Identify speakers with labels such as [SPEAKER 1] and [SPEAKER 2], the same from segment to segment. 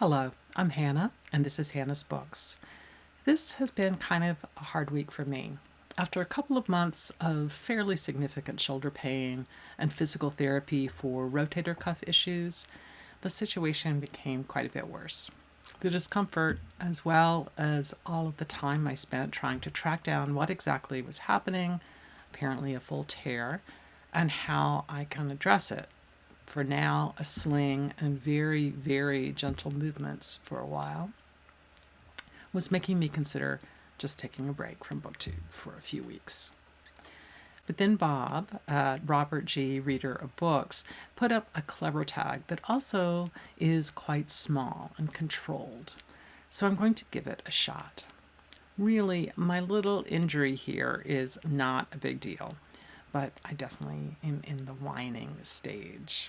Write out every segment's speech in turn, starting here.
[SPEAKER 1] Hello, I'm Hannah, and this is Hannah's Books. This has been kind of a hard week for me. After a couple of months of fairly significant shoulder pain and physical therapy for rotator cuff issues, the situation became quite a bit worse. The discomfort, as well as all of the time I spent trying to track down what exactly was happening, apparently a full tear, and how I can address it. For now, a sling and very, very gentle movements for a while, was making me consider just taking a break from BookTube for a few weeks. But then Bob at Robert G. Reader of Books put up a clever tag that also is quite small and controlled. So I'm going to give it a shot. Really, my little injury here is not a big deal, but I definitely am in the whining stage.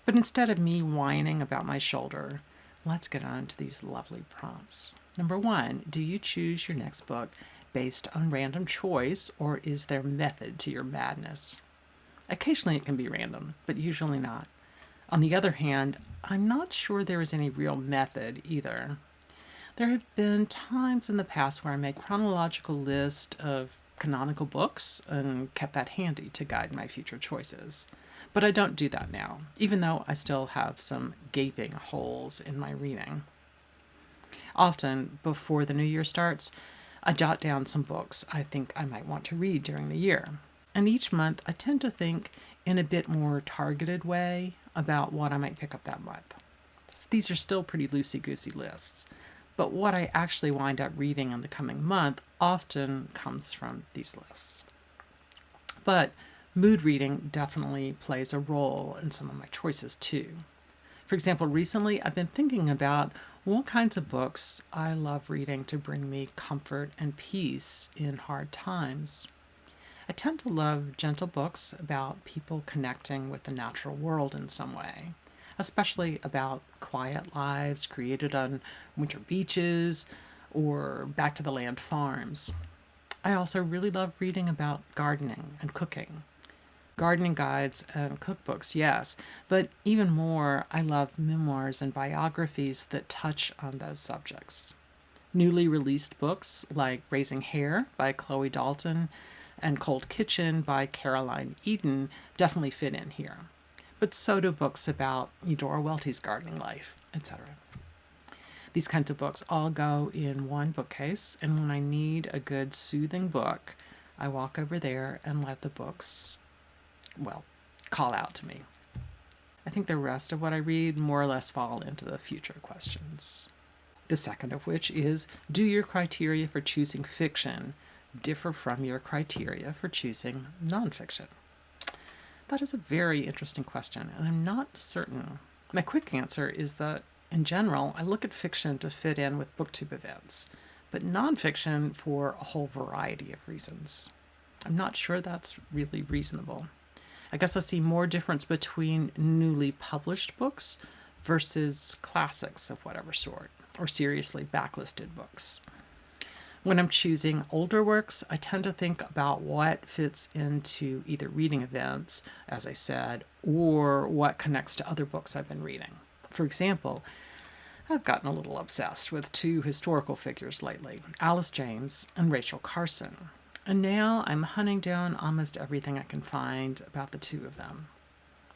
[SPEAKER 1] But instead of me whining about my shoulder, let's get on to these lovely prompts. Number 1, do you choose your next book based on random choice, or is there method to your madness? Occasionally it can be random, but usually not. On the other hand, I'm not sure there is any real method either. There have been times in the past where I made chronological list of canonical books and kept that handy to guide my future choices. But I don't do that now, even though I still have some gaping holes in my reading. Often, before the new year starts, I jot down some books I think I might want to read during the year. And each month, I tend to think in a bit more targeted way about what I might pick up that month. These are still pretty loosey-goosey lists, but what I actually wind up reading in the coming month often comes from these lists. But mood reading definitely plays a role in some of my choices too. For example, recently I've been thinking about what kinds of books I love reading to bring me comfort and peace in hard times. I tend to love gentle books about people connecting with the natural world in some way, especially about quiet lives created on winter beaches or back to the land farms. I also really love reading about gardening and cooking. Gardening guides and cookbooks, yes, but even more, I love memoirs and biographies that touch on those subjects. Newly released books like Raising Hare by Chloe Dalton and Cold Kitchen by Caroline Eden definitely fit in here. But so do books about Eudora Welty's gardening life, etc. These kinds of books all go in one bookcase, and when I need a good soothing book, I walk over there and let the books, call out to me. I think the rest of what I read more or less fall into the future questions. The second of which is, do your criteria for choosing fiction differ from your criteria for choosing nonfiction? That is a very interesting question, and I'm not certain. My quick answer is that, in general, I look at fiction to fit in with booktube events, but nonfiction for a whole variety of reasons. I'm not sure that's really reasonable. I guess I see more difference between newly published books versus classics of whatever sort, or seriously backlisted books. When I'm choosing older works, I tend to think about what fits into either reading events, as I said, or what connects to other books I've been reading. For example, I've gotten a little obsessed with two historical figures lately, Alice James and Rachel Carson. And now I'm hunting down almost everything I can find about the two of them.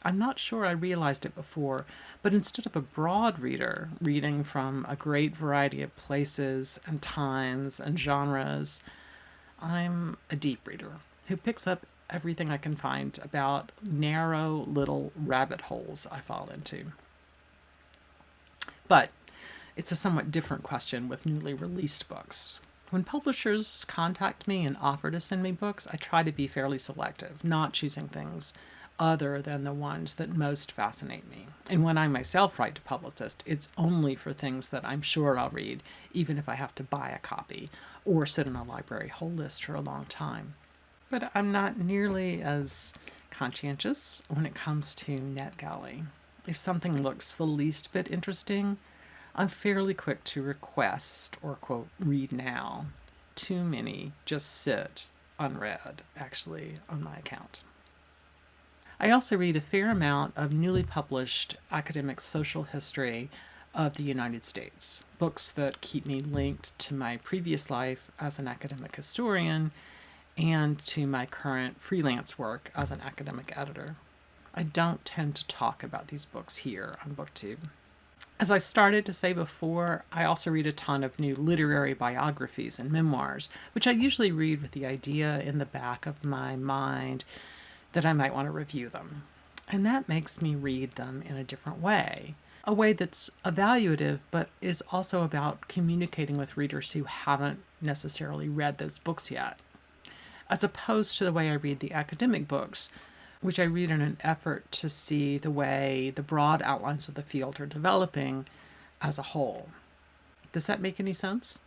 [SPEAKER 1] I'm not sure I realized it before, but instead of a broad reader reading from a great variety of places and times and genres, I'm a deep reader who picks up everything I can find about narrow little rabbit holes I fall into. But it's a somewhat different question with newly released books. When publishers contact me and offer to send me books, I try to be fairly selective, not choosing things other than the ones that most fascinate me. And when I myself write to publicists, it's only for things that I'm sure I'll read, even if I have to buy a copy or sit on a library whole list for a long time. But I'm not nearly as conscientious when it comes to NetGalley. If something looks the least bit interesting, I'm fairly quick to request or, quote, read now. Too many just sit unread, actually, on my account. I also read a fair amount of newly published academic social history of the United States, books that keep me linked to my previous life as an academic historian and to my current freelance work as an academic editor. I don't tend to talk about these books here on BookTube. As I started to say before, I also read a ton of new literary biographies and memoirs, which I usually read with the idea in the back of my mind that I might want to review them. And that makes me read them in a different way, a way that's evaluative, but is also about communicating with readers who haven't necessarily read those books yet, as opposed to the way I read the academic books, which I read in an effort to see the way the broad outlines of the field are developing as a whole. Does that make any sense?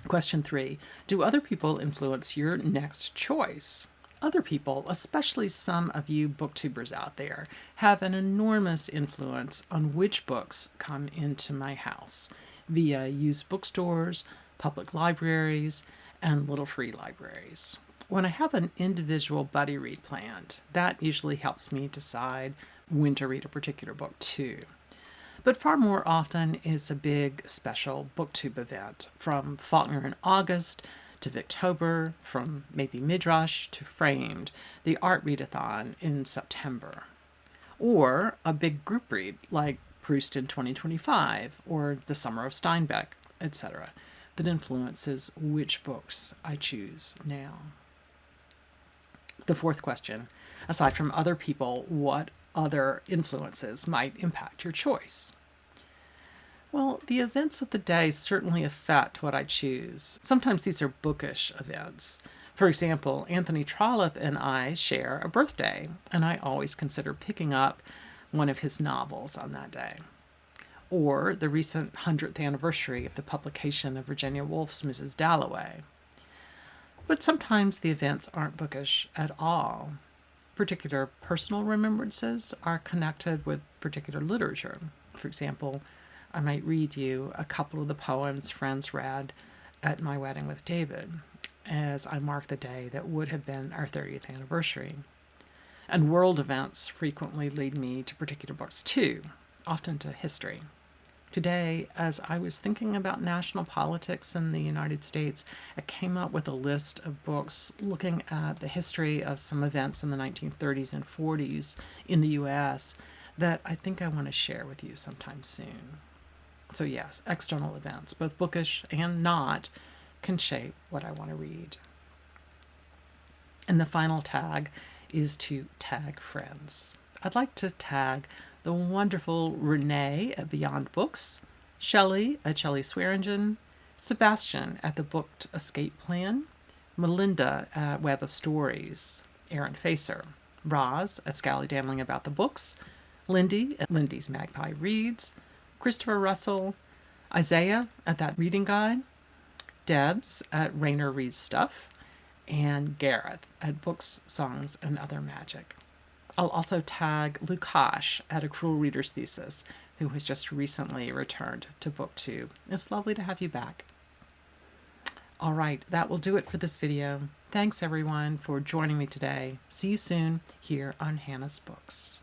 [SPEAKER 1] Question 3. Do other people influence your next choice? Other people, especially some of you booktubers out there, have an enormous influence on which books come into my house via used bookstores, public libraries, and little free libraries. When I have an individual buddy read planned, that usually helps me decide when to read a particular book too. But far more often is a big special booktube event, from Faulkner in August to Victober, from maybe Midrash to Framed, the art readathon in September, or a big group read like Proust in 2025 or The Summer of Steinbeck, etc., that influences which books I choose now. The fourth question, aside from other people, what other influences might impact your choice? Well, the events of the day certainly affect what I choose. Sometimes these are bookish events. For example, Anthony Trollope and I share a birthday, and I always consider picking up one of his novels on that day. Or the recent 100th anniversary of the publication of Virginia Woolf's Mrs. Dalloway. But sometimes the events aren't bookish at all. Particular personal remembrances are connected with particular literature. For example, I might read you a couple of the poems friends read at my wedding with David, as I mark the day that would have been our 30th anniversary. And world events frequently lead me to particular books too, often to history. Today, as I was thinking about national politics in the United States, I came up with a list of books looking at the history of some events in the 1930s and 40s in the U.S. that I think I want to share with you sometime soon. So yes, external events, both bookish and not, can shape what I want to read. And the final tag is to tag friends. I'd like to tag the wonderful Renee at Beyond Books, Shelley at Shelley Swearingen, Sebastian at The Booked Escape Plan, Melinda at Web of Stories, Aaron Facer, Roz at Scally Dambling About the Books, Lindy at Lindy's Magpie Reads, Christopher Russell, Isaiah at That Reading Guide, Debs at Rayner Reads Stuff, and Gareth at Books, Songs, and Other Magic. I'll also tag Lukash at A Cruel Reader's Thesis, who has just recently returned to BookTube. It's lovely to have you back. All right, that will do it for this video. Thanks everyone for joining me today. See you soon here on Hannah's Books.